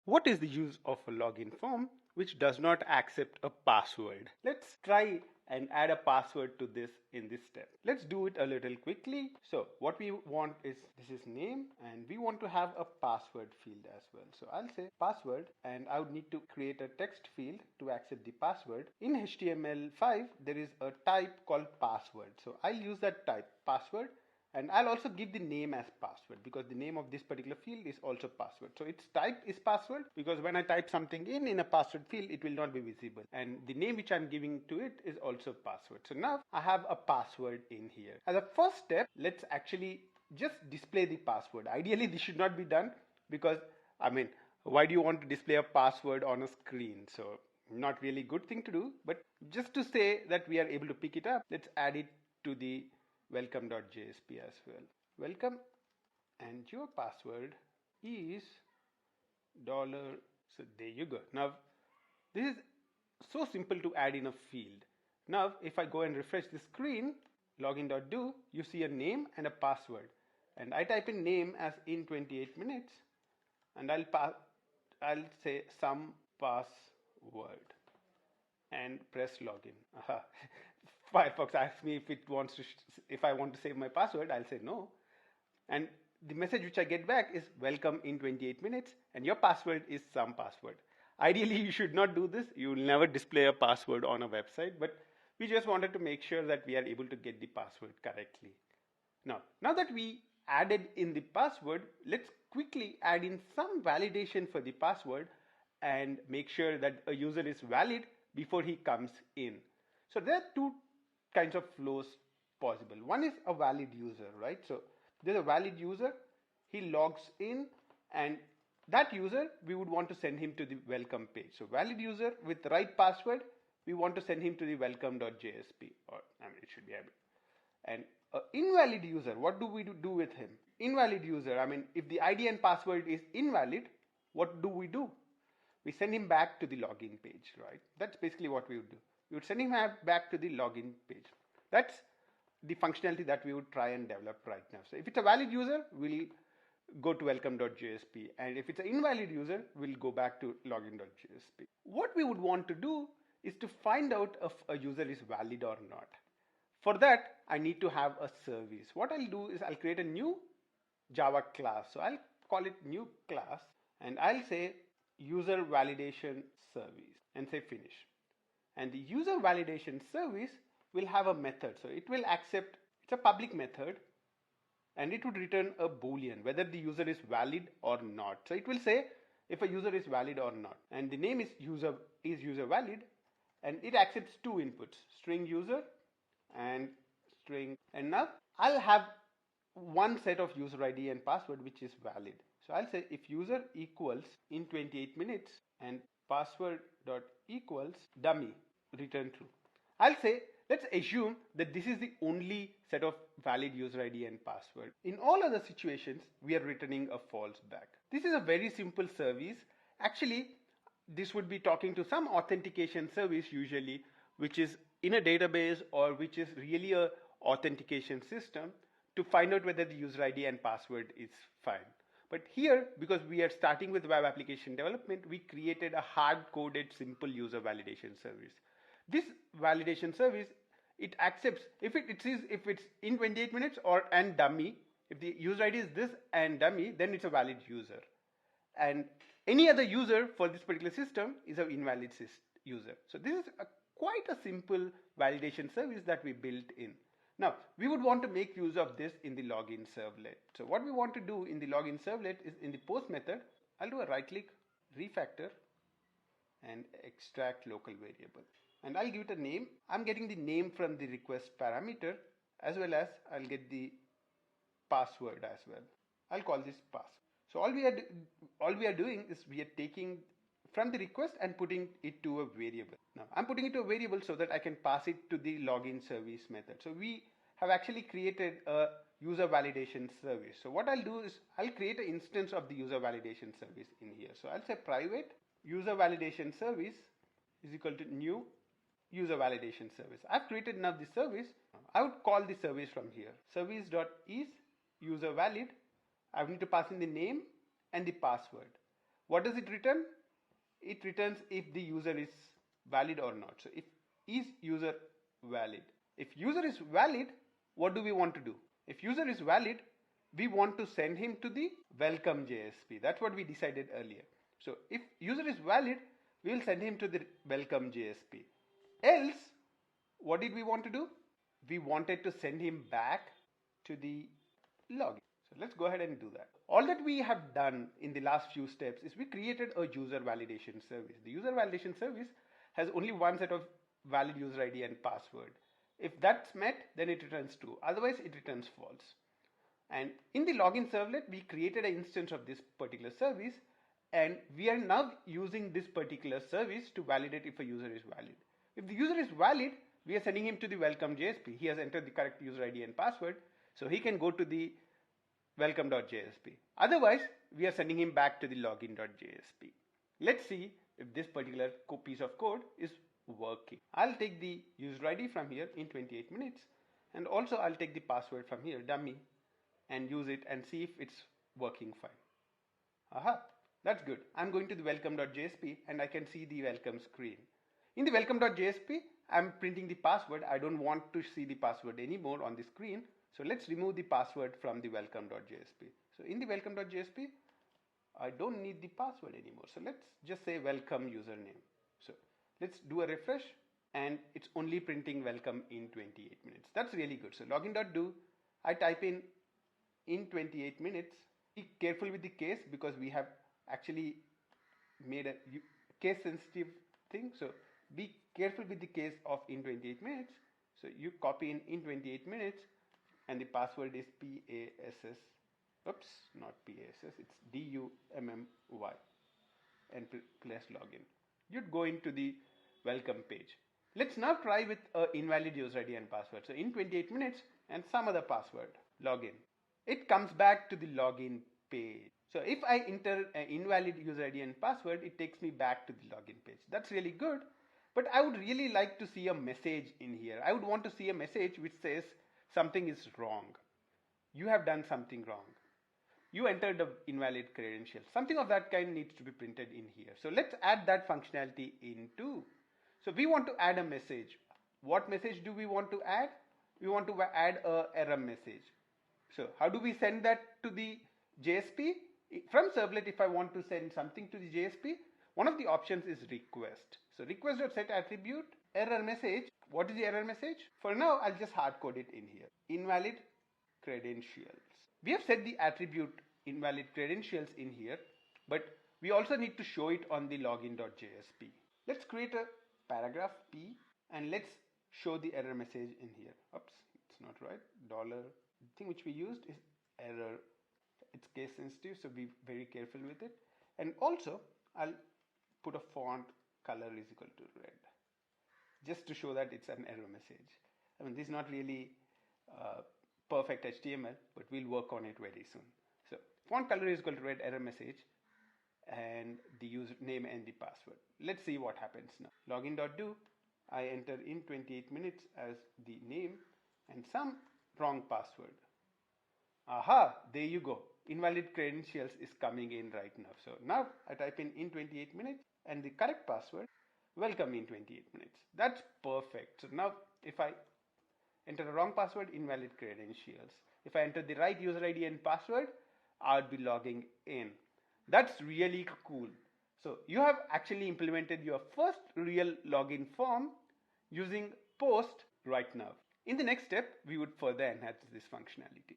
What is the use of a login form which does not accept a password? Let's try and add a password to this in this step. Let's do it a little quickly. So what we want is, this is name, and we want to have a password field as well. So I'll say password, and I would need to create a text field to accept the password. In HTML5 there is a type called password, so I'll use that type password, and I'll also give the name as password because the name of this particular field is also password. So its type is password because when I type something in a password field, it will not be visible. And the name which I'm giving to it is also password. So now I have a password in here. As a first step, let's actually just display the password. Ideally, this should not be done because, I mean, why do you want to display a password on a screen? So not really good thing to do, but just to say that we are able to pick it up, let's add it to the welcome.jsp as well. Welcome, and your password is dollar. So there you go. Now this is so simple to add in a field. Now if I go and refresh the screen, login.do, you see a name and a password, and I type in name as in 28 minutes, and I'll say some password and press login. Aha. Firefox asks me if I want to save my password. I'll say no, and the message which I get back is welcome in 28 minutes, and your password is some password. Ideally, you should not do this. You will never display a password on a website, but we just wanted to make sure that we are able to get the password correctly. Now that we added in the password, let's quickly add in some validation for the password and make sure that a user is valid before he comes in. So there are two kinds of flows possible. One is a valid user, right? So there's a valid user, he logs in, and that user, we would want to send him to the welcome page. So valid user with the right password, we want to send him to the welcome.jsp, or I mean, it should be able. And invalid user, what do we do with him? Invalid user, I mean, if the ID and password is invalid, what do? We send him back to the login page, right? That's basically what we would do. We would send him back to the login page. That's the functionality that we would try and develop right now. So if it's a valid user, we'll go to welcome.jsp, and if it's an invalid user, we'll go back to login.jsp. What we would want to do is to find out if a user is valid or not. For that, I need to have a service. What I'll do is I'll create a new Java class. So I'll call it new class, and I'll say user validation service and say finish. And the user validation service will have a method. So it will accept, it's a public method, and it would return a boolean whether the user is valid or not. So it will say if a user is valid or not, and the name is user valid, and it accepts two inputs, string user and string. And now I'll have one set of user ID and password which is valid. So I'll say if user equals in 28 minutes and password dot equals dummy, return true. I'll say let's assume that this is the only set of valid user ID and password. In all other situations, we are returning a false back. This is a very simple service. Actually, this would be talking to some authentication service usually, which is in a database or which is really a authentication system to find out whether the user ID and password is fine. But here, because we are starting with web application development, we created a hard-coded simple user validation service. This validation service, it accepts if it's in 28 minutes or and dummy. If the user ID is this and dummy, then it's a valid user. And any other user for this particular system is an invalid user. So this is quite a simple validation service that we built in. Now, we would want to make use of this in the login servlet. So what we want to do in the login servlet is in the post method, I'll do a right click, refactor, and extract local variable. And I'll give it a name. I'm getting the name from the request parameter, as well as I'll get the password as well. I'll call this pass. So all we are doing is we are taking from the request and putting it to a variable. Now I'm putting it to a variable so that I can pass it to the login service method. So we have actually created a user validation service. So what I'll do is I'll create an instance of the user validation service in here. So I'll say private user validation service is equal to new user validation service. I've created now the service. I would call the service from here. Service.is user valid. I need to pass in the name and the password. what does it return? It returns if the user is valid or not. So if is user valid? If user is valid, what do we want to do? If user is valid, we want to send him to the welcome JSP. That's what we decided earlier. So if user is valid, we will send him to the welcome JSP. Else, what did we want to do? We wanted to send him back to the login. So let's go ahead and do that. All that we have done in the last few steps is we created a user validation service. The user validation service has only one set of valid user ID and password. If that's met, then it returns true. Otherwise, it returns false. And in the login servlet, we created an instance of this particular service, and we are now using this particular service to validate if a user is valid. If the user is valid, we are sending him to the welcome JSP. He has entered the correct user ID and password, so he can go to the welcome.jsp. Otherwise, we are sending him back to the login.jsp. Let's see if this particular piece of code is working. I'll take the user ID from here in 28 minutes, and also I'll take the password from here, dummy, and use it and see if it's working fine. Aha, that's good. I'm going to the welcome.jsp and I can see the welcome screen. In the welcome.jsp, I'm printing the password. I don't want to see the password anymore on the screen. So let's remove the password from the welcome.jsp. So in the welcome.jsp, I don't need the password anymore. So let's just say welcome username. So let's do a refresh and it's only printing welcome in 28 minutes. That's really good. So login.do, I type in 28 minutes. Be careful with the case because we have actually made a case sensitive thing. So be careful with the case of in 28 minutes. So you copy in 28 minutes and the password is PASS. Oops, not PASS, it's DUMMY and press login. You'd go into the welcome page. Let's now try with an invalid user ID and password. So in 28 minutes and some other password, login. It comes back to the login page. So if I enter an invalid user ID and password, it takes me back to the login page. That's really good, but I would really like to see a message in here. I would want to see a message which says something is wrong. You have done something wrong. You entered an invalid credential. Something of that kind needs to be printed in here. So let's add that functionality in too. So we want to add a message. What message do we want to add? We want to add an error message. So how do we send that to the JSP? From servlet, if I want to send something to the JSP, one of the options is request. So request.setAttribute, error message. What is the error message? For now, I'll just hard code it in here. Invalid credentials. We have set the attribute invalid credentials in here, but we also need to show it on the login.jsp. Let's create a paragraph P and let's show the error message in here. Oops, it's not right. $. The thing which we used is error. It's case sensitive, so be very careful with it. And also, I'll put a font color is equal to red, just to show that it's an error message. I mean, this is not really perfect HTML, but we'll work on it very soon. So font color is equal to red, error message, and the username and the password. Let's see what happens now. Login.do, I enter in 28 minutes as the name and some wrong password. Aha, there you go. Invalid credentials is coming in right now. So now I type in 28 minutes and the correct password, welcome in 28 minutes. That's perfect. So now if I enter the wrong password, invalid credentials. If I enter the right user ID and password, I'll be logging in. That's really cool. So you have actually implemented your first real login form using Post right now. In the next step, we would further enhance this functionality.